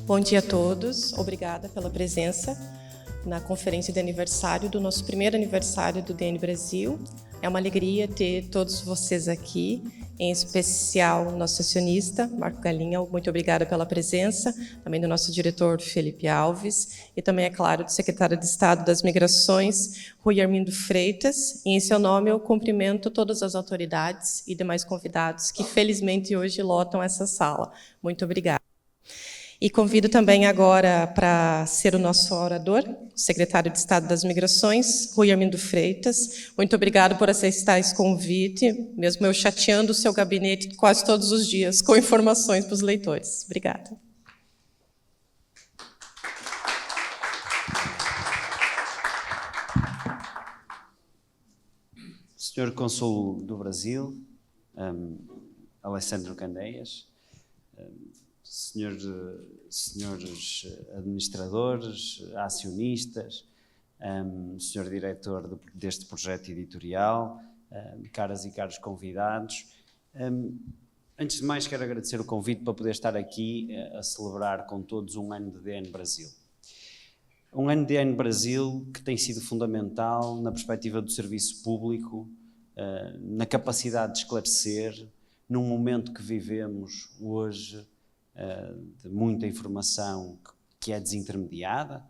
Bom dia a todos, obrigada pela presença na conferência de aniversário do nosso primeiro aniversário do DN Brasil. É uma alegria ter todos vocês aqui, em especial o nosso acionista, Marco Galinha, muito obrigada pela presença, também do nosso diretor, Felipe Alves, e também, é claro, do secretário de Estado das Migrações, Rui Armindo Freitas, e em seu nome eu cumprimento todas as autoridades e demais convidados que felizmente hoje lotam essa sala. Muito obrigada. E convido também agora para ser o nosso orador, o secretário de Estado das Migrações, Rui Armindo Freitas. Muito obrigado por aceitar esse convite, mesmo eu chateando o seu gabinete quase todos os dias com informações para os leitores. Obrigada. Senhor Cônsul do Brasil, Alessandro Candeias, senhores administradores, acionistas, senhor diretor deste projeto editorial, caras e caros convidados. Antes de mais, quero agradecer o convite para poder estar aqui a celebrar com todos um ano de DN Brasil. Um ano de DN Brasil que tem sido fundamental na perspectiva do serviço público, na capacidade de esclarecer, num momento que vivemos hoje, de muita informação que é desintermediada,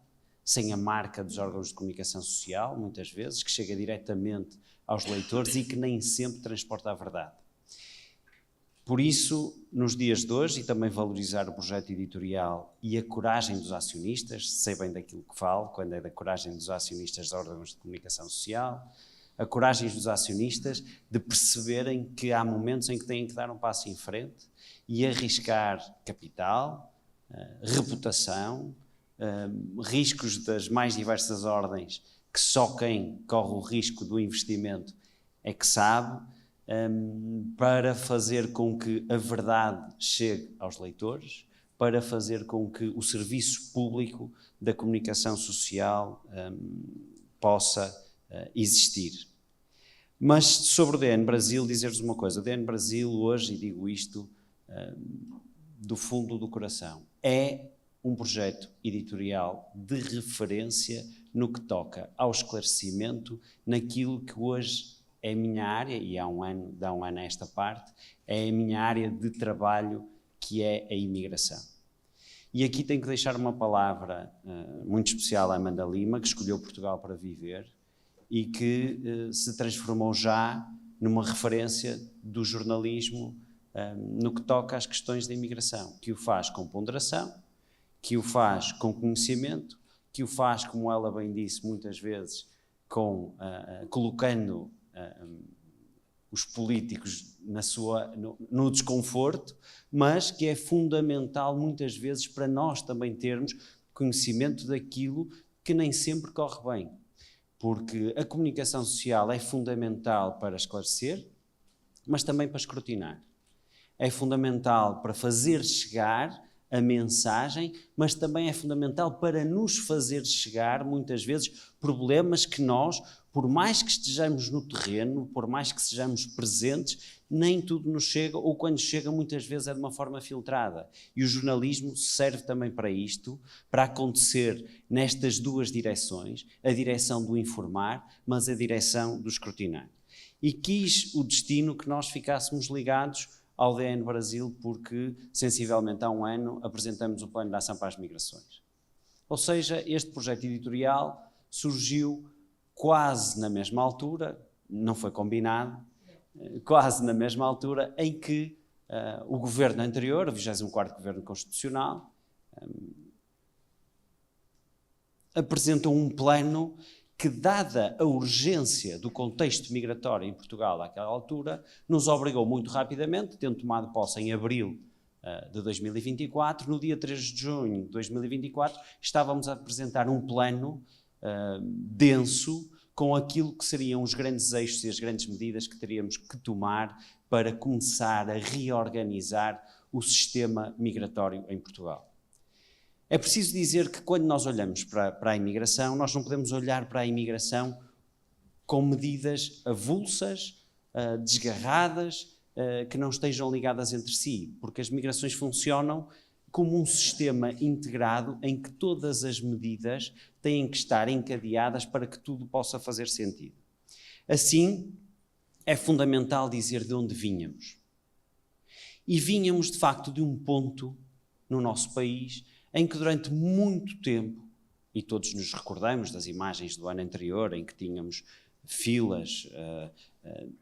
sem a marca dos órgãos de comunicação social, muitas vezes, que chega diretamente aos leitores e que nem sempre transporta a verdade. Por isso, nos dias de hoje, e também valorizar o projeto editorial e a coragem dos acionistas, sei bem daquilo que falo, quando é da coragem dos acionistas dos órgãos de comunicação social, a coragem dos acionistas de perceberem que há momentos em que têm que dar um passo em frente e arriscar capital, reputação, riscos das mais diversas ordens, que só quem corre o risco do investimento é que sabe, para fazer com que a verdade chegue aos leitores, para fazer com que o serviço público da comunicação social possa existir. Mas sobre o DN Brasil, dizer-vos uma coisa, o DN Brasil hoje, e digo isto do fundo do coração, é um projeto editorial de referência no que toca ao esclarecimento naquilo que hoje é a minha área, e há um ano a esta parte, é a minha área de trabalho, que é a imigração. E aqui tenho que deixar uma palavra muito especial à Amanda Lima, que escolheu Portugal para viver e que se transformou já numa referência do jornalismo no que toca às questões da imigração, que o faz com ponderação, que o faz com conhecimento, que o faz, como ela bem disse muitas vezes, colocando os políticos no desconforto, mas que é fundamental muitas vezes para nós também termos conhecimento daquilo que nem sempre corre bem. Porque a comunicação social é fundamental para esclarecer, mas também para escrutinar. É fundamental para fazer chegar a mensagem, mas também é fundamental para nos fazer chegar, muitas vezes, problemas que nós, por mais que estejamos no terreno, por mais que sejamos presentes, nem tudo nos chega, ou quando chega, muitas vezes é de uma forma filtrada. E o jornalismo serve também para isto, para acontecer nestas duas direções, a direção do informar, mas a direção do escrutinar. E quis o destino que nós ficássemos ligados ao DN Brasil, porque, sensivelmente há um ano, apresentamos o Plano de Ação para as Migrações. Ou seja, este projeto editorial surgiu quase na mesma altura, não foi combinado, quase na mesma altura em que o governo anterior, o 24º Governo Constitucional, apresentou um plano que, dada a urgência do contexto migratório em Portugal àquela altura, nos obrigou muito rapidamente, tendo tomado posse em abril de 2024, no dia 3 de junho de 2024, estávamos a apresentar um plano denso com aquilo que seriam os grandes eixos e as grandes medidas que teríamos que tomar para começar a reorganizar o sistema migratório em Portugal. É preciso dizer que quando nós olhamos para a imigração, nós não podemos olhar para a imigração com medidas avulsas, desgarradas, que não estejam ligadas entre si, porque as migrações funcionam como um sistema integrado em que todas as medidas têm que estar encadeadas para que tudo possa fazer sentido. Assim, é fundamental dizer de onde vínhamos. E vínhamos, de facto, de um ponto no nosso país em que durante muito tempo, e todos nos recordamos das imagens do ano anterior em que tínhamos filas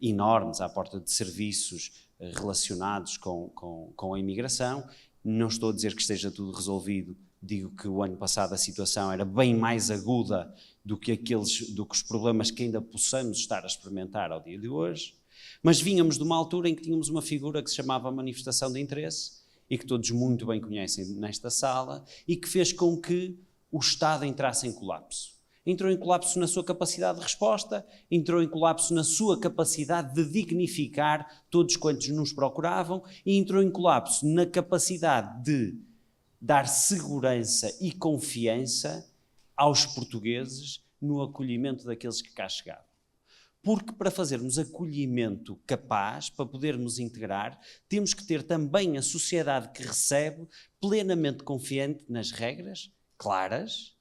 enormes à porta de serviços relacionados com a imigração. Não estou a dizer que esteja tudo resolvido, digo que o ano passado a situação era bem mais aguda do que os problemas que ainda possamos estar a experimentar ao dia de hoje, mas vínhamos de uma altura em que tínhamos uma figura que se chamava manifestação de interesse e que todos muito bem conhecem nesta sala e que fez com que o Estado entrasse em colapso. Entrou em colapso na sua capacidade de resposta, entrou em colapso na sua capacidade de dignificar todos quantos nos procuravam e entrou em colapso na capacidade de dar segurança e confiança aos portugueses no acolhimento daqueles que cá chegavam. Porque para fazermos acolhimento capaz, para podermos integrar, temos que ter também a sociedade que recebe plenamente confiante nas regras claras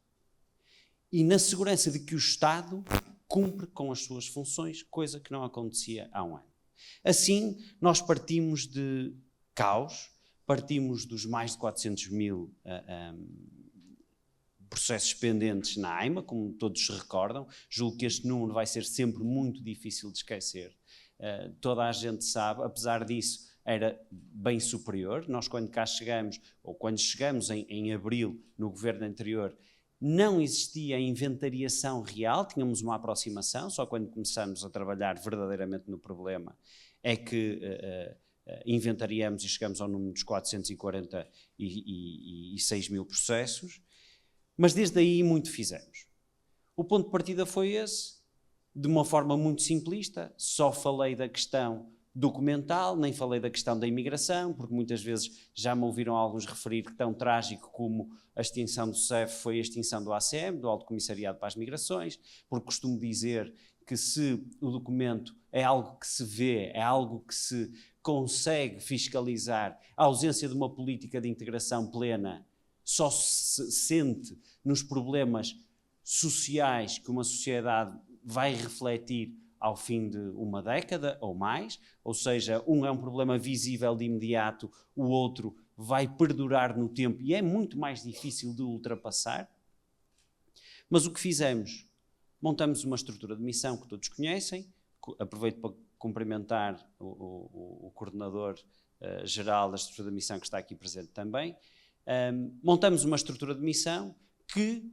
e na segurança de que o Estado cumpre com as suas funções, coisa que não acontecia há um ano. Assim, nós partimos de caos, partimos dos mais de 400 mil processos pendentes na AIMA, como todos se recordam. Julgo que este número vai ser sempre muito difícil de esquecer. Toda a gente sabe, apesar disso, era bem superior. Nós, quando cá chegamos, ou quando chegamos em abril, no governo anterior, não existia inventariação real, tínhamos uma aproximação, só quando começamos a trabalhar verdadeiramente no problema é que inventariamos e chegamos ao número dos 446 mil processos, mas desde aí muito fizemos. O ponto de partida foi esse, de uma forma muito simplista, só falei da questão documental, nem falei da questão da imigração, porque muitas vezes já me ouviram alguns referir que tão trágico como a extinção do CEF foi a extinção do ACM, do Alto Comissariado para as Migrações, porque costumo dizer que se o documento é algo que se vê, é algo que se consegue fiscalizar, a ausência de uma política de integração plena só se sente nos problemas sociais que uma sociedade vai refletir ao fim de uma década ou mais, ou seja, um é um problema visível de imediato, o outro vai perdurar no tempo e é muito mais difícil de ultrapassar. Mas o que fizemos? Montamos uma estrutura de missão que todos conhecem, aproveito para cumprimentar o coordenador geral da estrutura de missão que está aqui presente também. Montamos uma estrutura de missão que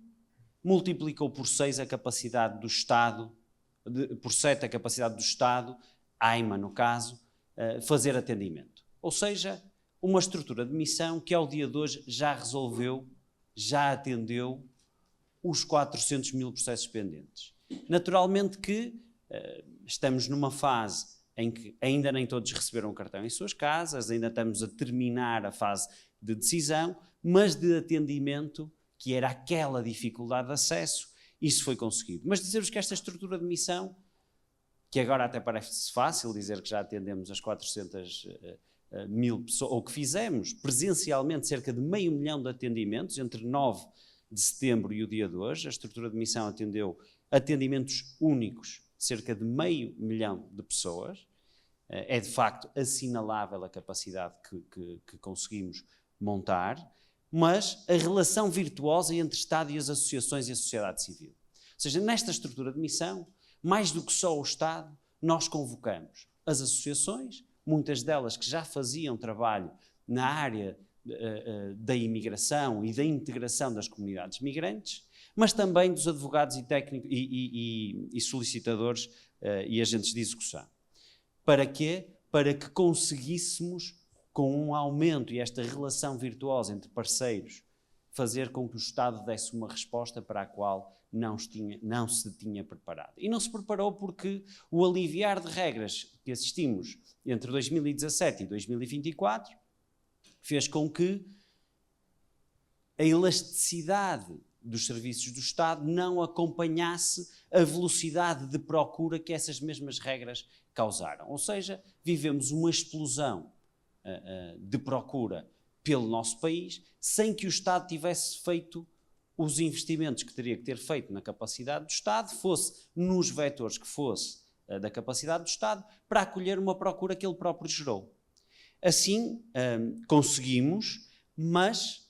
multiplicou por 6 a capacidade do Estado, por 7 a capacidade do Estado, AIMA no caso, fazer atendimento. Ou seja, uma estrutura de missão que ao dia de hoje já resolveu, já atendeu os 400 mil processos pendentes. Naturalmente que estamos numa fase em que ainda nem todos receberam o cartão em suas casas, ainda estamos a terminar a fase de decisão, mas de atendimento, que era aquela dificuldade de acesso, isso foi conseguido. Mas dizer-vos que esta estrutura de missão, que agora até parece fácil dizer que já atendemos as 400 mil pessoas, ou que fizemos presencialmente cerca de 500 mil de atendimentos entre 9 de setembro e o dia de hoje, a estrutura de missão atendeu atendimentos únicos, cerca de 500 mil de pessoas. É de facto assinalável a capacidade que conseguimos montar, mas a relação virtuosa entre Estado e as associações e a sociedade civil. Ou seja, nesta estrutura de missão, mais do que só o Estado, nós convocamos as associações, muitas delas que já faziam trabalho na área da imigração e da integração das comunidades migrantes, mas também dos advogados e técnicos e solicitadores e agentes de execução. Para quê? Para que conseguíssemos, com um aumento e esta relação virtuosa entre parceiros, fazer com que o Estado desse uma resposta para a qual não se tinha preparado. E não se preparou porque o aliviar de regras que assistimos entre 2017 e 2024 fez com que a elasticidade dos serviços do Estado não acompanhasse a velocidade de procura que essas mesmas regras causaram. Ou seja, vivemos uma explosão de procura pelo nosso país, sem que o Estado tivesse feito os investimentos que teria que ter feito na capacidade do Estado, fosse nos vetores que fosse da capacidade do Estado, para acolher uma procura que ele próprio gerou. Assim, conseguimos, mas,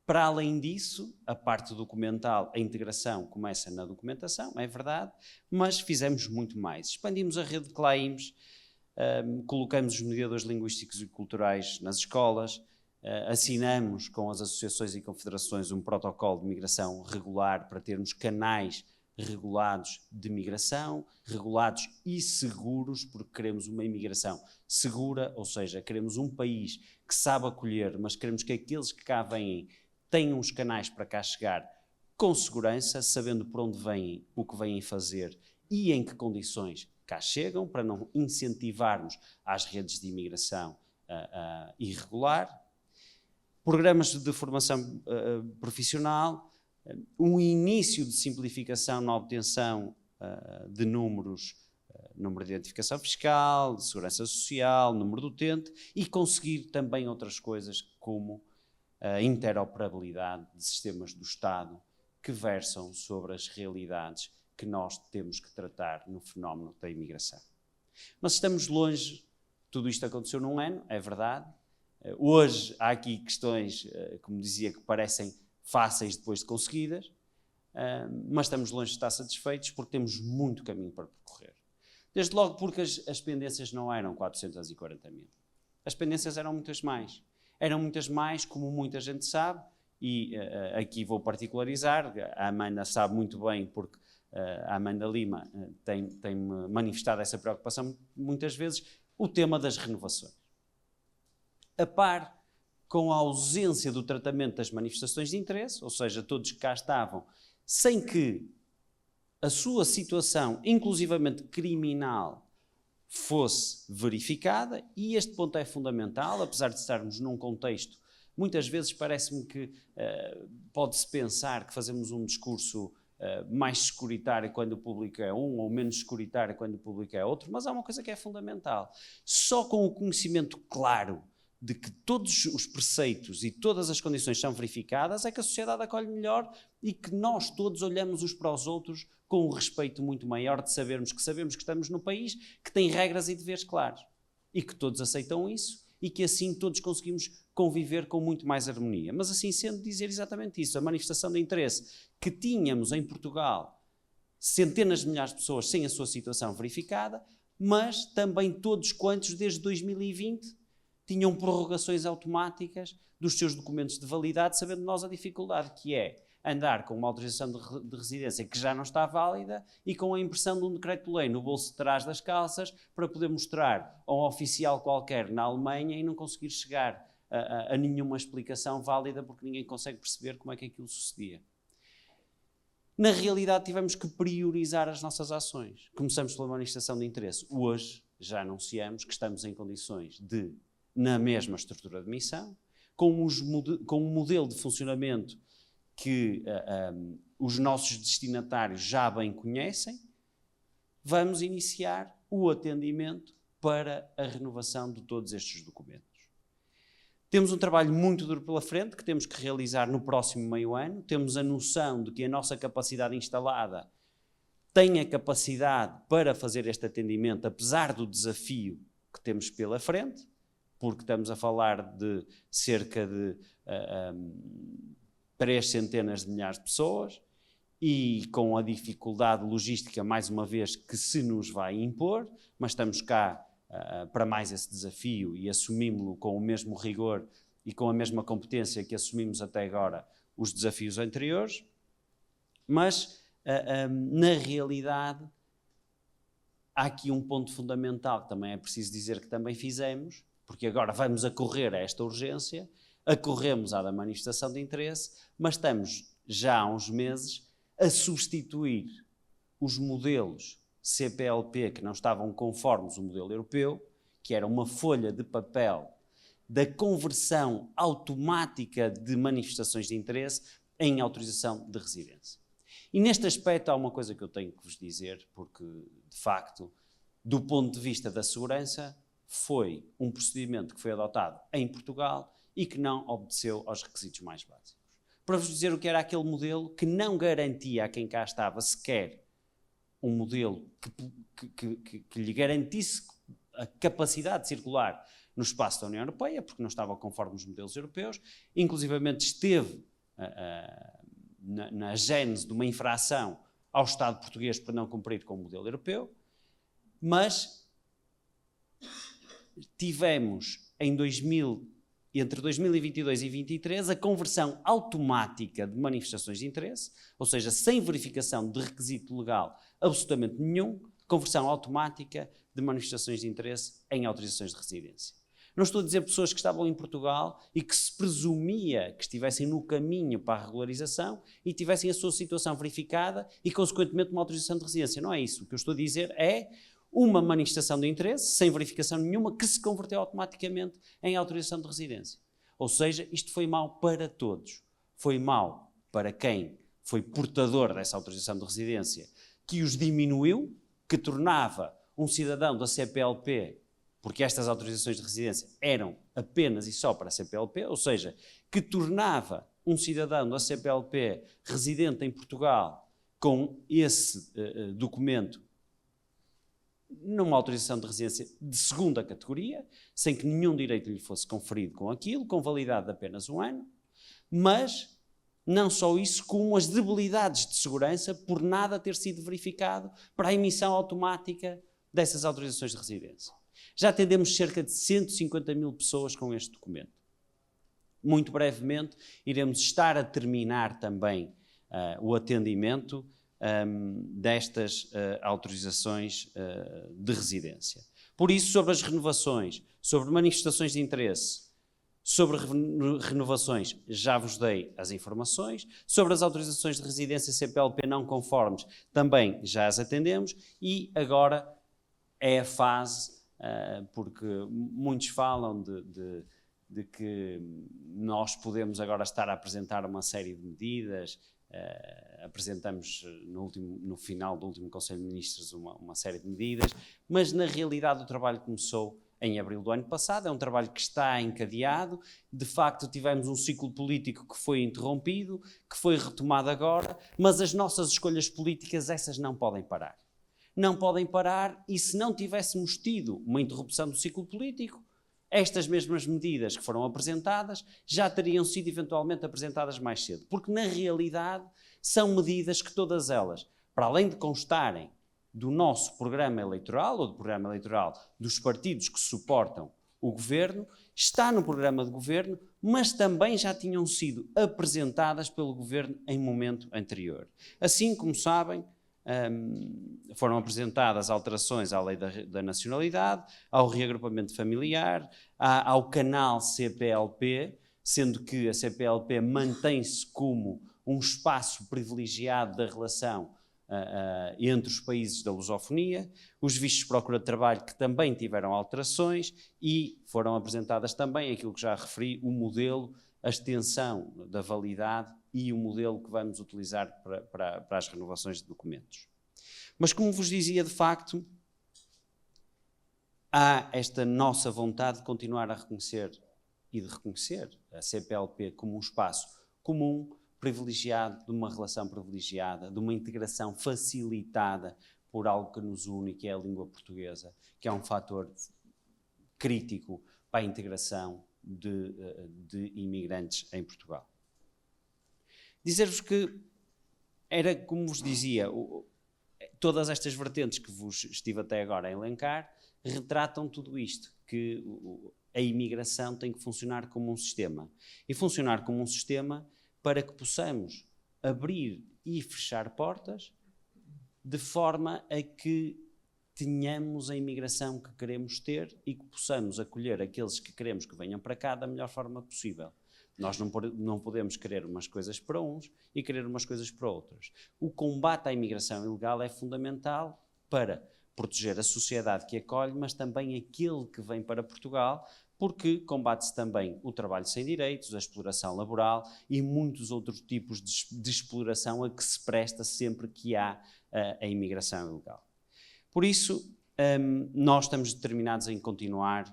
para além disso, a parte documental, a integração começa na documentação, é verdade, mas fizemos muito mais. Expandimos a rede de CLAIMS, colocamos os mediadores linguísticos e culturais nas escolas, assinamos com as associações e confederações um protocolo de migração regular para termos canais regulados de migração, regulados e seguros, porque queremos uma imigração segura, ou seja, queremos um país que sabe acolher, mas queremos que aqueles que cá vêm tenham os canais para cá chegar com segurança, sabendo por onde vêm, o que vêm fazer e em que condições cá chegam, para não incentivarmos às redes de imigração irregular. Programas de formação profissional, um início de simplificação na obtenção de números, número de identificação fiscal, de segurança social, número do utente, e conseguir também outras coisas como a interoperabilidade de sistemas do Estado que versam sobre as realidades que nós temos que tratar no fenómeno da imigração. Mas estamos longe, tudo isto aconteceu num ano, é verdade. Hoje há aqui questões, como dizia, que parecem fáceis depois de conseguidas, mas estamos longe de estar satisfeitos porque temos muito caminho para percorrer. Desde logo porque as pendências não eram 440 mil. As pendências eram muitas mais. Eram muitas mais, como muita gente sabe, e aqui vou particularizar, a Amanda sabe muito bem, porque a Amanda Lima tem-me manifestado essa preocupação muitas vezes, o tema das renovações. A par com a ausência do tratamento das manifestações de interesse, ou seja, todos que cá estavam, sem que a sua situação, inclusivamente criminal, fosse verificada, e este ponto é fundamental, apesar de estarmos num contexto, muitas vezes parece-me que pode-se pensar que fazemos um discurso mais securitário quando o público é um, ou menos securitário quando o público é outro, mas há uma coisa que é fundamental. Só com o conhecimento claro de que todos os preceitos e todas as condições são verificadas é que a sociedade acolhe melhor e que nós todos olhamos uns para os outros com um respeito muito maior de sabemos que estamos num país que tem regras e deveres claros e que todos aceitam isso e que assim todos conseguimos conviver com muito mais harmonia. Mas assim sendo, dizer exatamente isso, a manifestação de interesse que tínhamos em Portugal, centenas de milhares de pessoas sem a sua situação verificada, mas também todos quantos desde 2020 tinham prorrogações automáticas dos seus documentos de validade, sabendo nós a dificuldade que é andar com uma autorização de residência que já não está válida e com a impressão de um decreto-lei no bolso de trás das calças para poder mostrar a um oficial qualquer na Alemanha e não conseguir chegar a nenhuma explicação válida porque ninguém consegue perceber como é que aquilo sucedia. Na realidade tivemos que priorizar as nossas ações. Começamos pela manifestação de interesse. Hoje já anunciamos que estamos em condições de, na mesma estrutura de missão, com um modelo de funcionamento que os nossos destinatários já bem conhecem, vamos iniciar o atendimento para a renovação de todos estes documentos. Temos um trabalho muito duro pela frente que temos que realizar no próximo meio ano. Temos a noção de que a nossa capacidade instalada tem a capacidade para fazer este atendimento, apesar do desafio que temos pela frente, porque estamos a falar de cerca de 3 centenas de milhares de pessoas e com a dificuldade logística, mais uma vez, que se nos vai impor, mas estamos cá para mais esse desafio e assumimos-lo com o mesmo rigor e com a mesma competência que assumimos até agora os desafios anteriores, mas na realidade há aqui um ponto fundamental que também é preciso dizer que também fizemos, porque agora vamos acorrer a esta urgência, acorremos à da manifestação de interesse, mas estamos já há uns meses a substituir os modelos CPLP que não estavam conformes ao modelo europeu, que era uma folha de papel da conversão automática de manifestações de interesse em autorização de residência. E neste aspecto há uma coisa que eu tenho que vos dizer, porque de facto, do ponto de vista da segurança, foi um procedimento que foi adotado em Portugal e que não obedeceu aos requisitos mais básicos. Para vos dizer o que era aquele modelo que não garantia a quem cá estava sequer um modelo que lhe garantisse a capacidade de circular no espaço da União Europeia, porque não estava conforme os modelos europeus, inclusivamente esteve na gênese de uma infração ao Estado português por não cumprir com o modelo europeu, mas tivemos entre 2022 e 2023 a conversão automática de manifestações de interesse, ou seja, sem verificação de requisito legal absolutamente nenhum, conversão automática de manifestações de interesse em autorizações de residência. Não estou a dizer pessoas que estavam em Portugal e que se presumia que estivessem no caminho para a regularização e tivessem a sua situação verificada e, consequentemente, uma autorização de residência. Não é isso. O que eu estou a dizer é uma manifestação de interesse, sem verificação nenhuma, que se converteu automaticamente em autorização de residência. Ou seja, isto foi mau para todos. Foi mau para quem foi portador dessa autorização de residência, que os diminuiu, que tornava um cidadão da CPLP, porque estas autorizações de residência eram apenas e só para a CPLP, ou seja, que tornava um cidadão da CPLP residente em Portugal com esse documento numa autorização de residência de segunda categoria, sem que nenhum direito lhe fosse conferido com aquilo, com validade de apenas 1 ano, mas não só isso, como as debilidades de segurança por nada ter sido verificado para a emissão automática dessas autorizações de residência. Já atendemos cerca de 150 mil pessoas com este documento. Muito brevemente iremos estar a terminar também o atendimento destas autorizações de residência. Por isso, sobre as renovações, sobre manifestações de interesse, sobre renovações, já vos dei as informações. Sobre as autorizações de residência CPLP não conformes, também já as atendemos. E agora é a fase, porque muitos falam de que nós podemos agora estar a apresentar uma série de medidas. Apresentamos no final do último Conselho de Ministros uma série de medidas, mas na realidade o trabalho começou em abril do ano passado, é um trabalho que está encadeado. De facto tivemos um ciclo político que foi interrompido, que foi retomado agora, mas as nossas escolhas políticas, essas não podem parar. Não podem parar, e se não tivéssemos tido uma interrupção do ciclo político, estas mesmas medidas que foram apresentadas já teriam sido eventualmente apresentadas mais cedo, porque na realidade são medidas que todas elas, para além de constarem do nosso programa eleitoral ou do programa eleitoral dos partidos que suportam o governo, está no programa de governo, mas também já tinham sido apresentadas pelo governo em momento anterior. Assim, como sabem, foram apresentadas alterações à lei da nacionalidade, ao reagrupamento familiar, ao canal CPLP, sendo que a CPLP mantém-se como um espaço privilegiado da relação entre os países da lusofonia, os vistos de procura de trabalho que também tiveram alterações e foram apresentadas também aquilo que já referi, o modelo, a extensão da validade e o modelo que vamos utilizar para as renovações de documentos. Mas como vos dizia, de facto, há esta nossa vontade de continuar a reconhecer e de reconhecer a CPLP como um espaço comum, privilegiado, de uma relação privilegiada, de uma integração facilitada por algo que nos une, que é a língua portuguesa, que é um fator crítico para a integração de imigrantes em Portugal. Dizer-vos que era, como vos dizia, todas estas vertentes que vos estive até agora a elencar retratam tudo isto, que a imigração tem que funcionar como um sistema. E funcionar como um sistema para que possamos abrir e fechar portas de forma a que tenhamos a imigração que queremos ter e que possamos acolher aqueles que queremos que venham para cá da melhor forma possível. Nós não podemos querer umas coisas para uns e querer umas coisas para outros. O combate à imigração ilegal é fundamental para proteger a sociedade que acolhe, mas também aquele que vem para Portugal, porque combate-se também o trabalho sem direitos, a exploração laboral e muitos outros tipos de exploração a que se presta sempre que há a imigração ilegal. Por isso, nós estamos determinados em continuar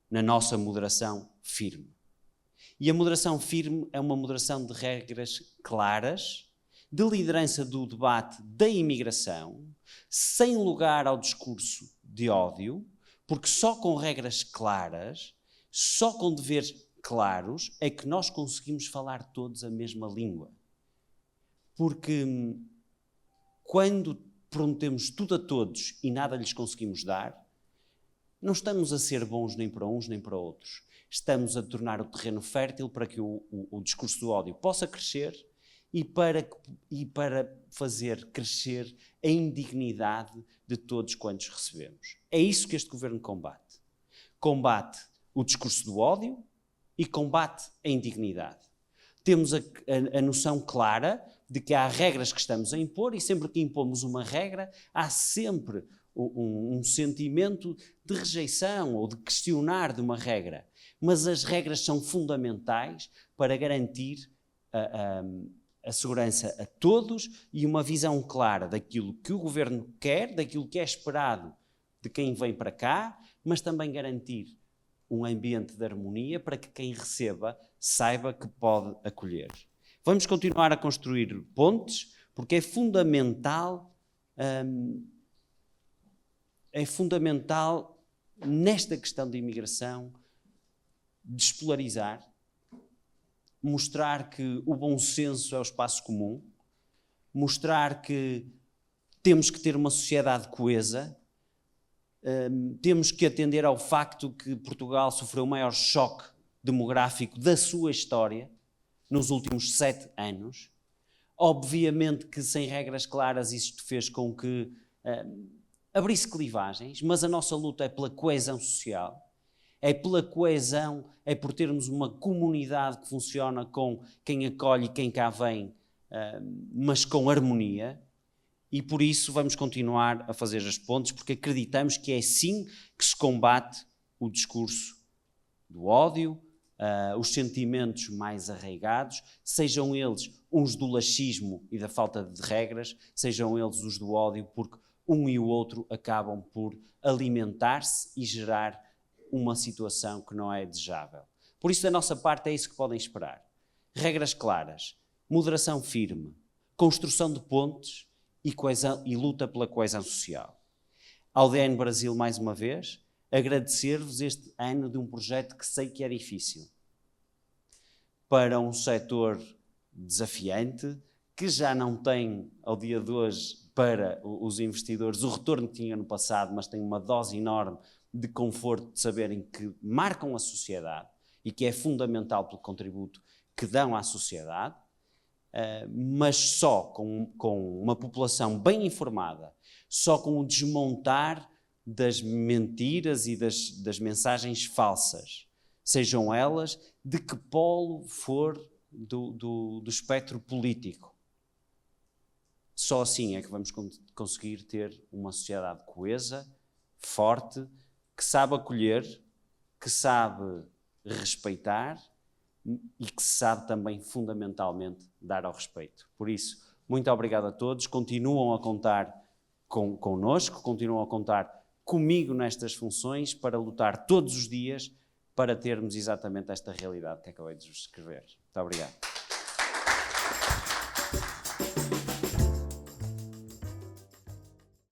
na nossa moderação firme. E a moderação firme é uma moderação de regras claras, de liderança do debate da imigração, sem lugar ao discurso de ódio, porque só com regras claras, só com deveres claros, é que nós conseguimos falar todos a mesma língua. Porque quando prometemos tudo a todos e nada lhes conseguimos dar, não estamos a ser bons nem para uns nem para outros. Estamos a tornar o terreno fértil para que o discurso do ódio possa crescer e para fazer crescer a indignidade de todos quantos recebemos. É isso que este governo combate. Combate o discurso do ódio e combate a indignidade. Temos a noção clara de que há regras que estamos a impor e sempre que impomos uma regra, há sempre um sentimento de rejeição ou de questionar de uma regra. Mas as regras são fundamentais para garantir a segurança a todos e uma visão clara daquilo que o governo quer, daquilo que é esperado de quem vem para cá, mas também garantir um ambiente de harmonia para que quem receba saiba que pode acolher. Vamos continuar a construir pontes, porque é fundamental nesta questão de imigração despolarizar, mostrar que o bom senso é o espaço comum, mostrar que temos que ter uma sociedade coesa, temos que atender ao facto que Portugal sofreu o maior choque demográfico da sua história nos últimos 7 anos. Obviamente que sem regras claras isto fez com que abrisse clivagens, mas a nossa luta é pela coesão social, é pela coesão, é por termos uma comunidade que funciona com quem acolhe e quem cá vem, mas com harmonia. E por isso vamos continuar a fazer as pontes, porque acreditamos que é assim que se combate o discurso do ódio, os sentimentos mais arraigados, sejam eles uns do laxismo e da falta de regras, sejam eles os do ódio, porque um e o outro acabam por alimentar-se e gerar uma situação que não é desejável. Por isso, da nossa parte, é isso que podem esperar. Regras claras, moderação firme, construção de pontes e, coesão, e luta pela coesão social. Ao DN Brasil, mais uma vez, agradecer-vos este ano de um projeto que sei que é difícil. Para um setor desafiante, que já não tem, ao dia de hoje, para os investidores, o retorno que tinha no passado, mas tem uma dose enorme de conforto de saberem que marcam a sociedade e que é fundamental pelo contributo que dão à sociedade, mas só com uma população bem informada, só com o desmontar das mentiras e das mensagens falsas, sejam elas de que polo for do espectro político. Só assim é que vamos conseguir ter uma sociedade coesa, forte, que sabe acolher, que sabe respeitar e que sabe também, fundamentalmente, dar ao respeito. Por isso, muito obrigado a todos. Continuam a contar connosco, continuam a contar comigo nestas funções para lutar todos os dias para termos exatamente esta realidade que acabei de vos descrever. Muito obrigado.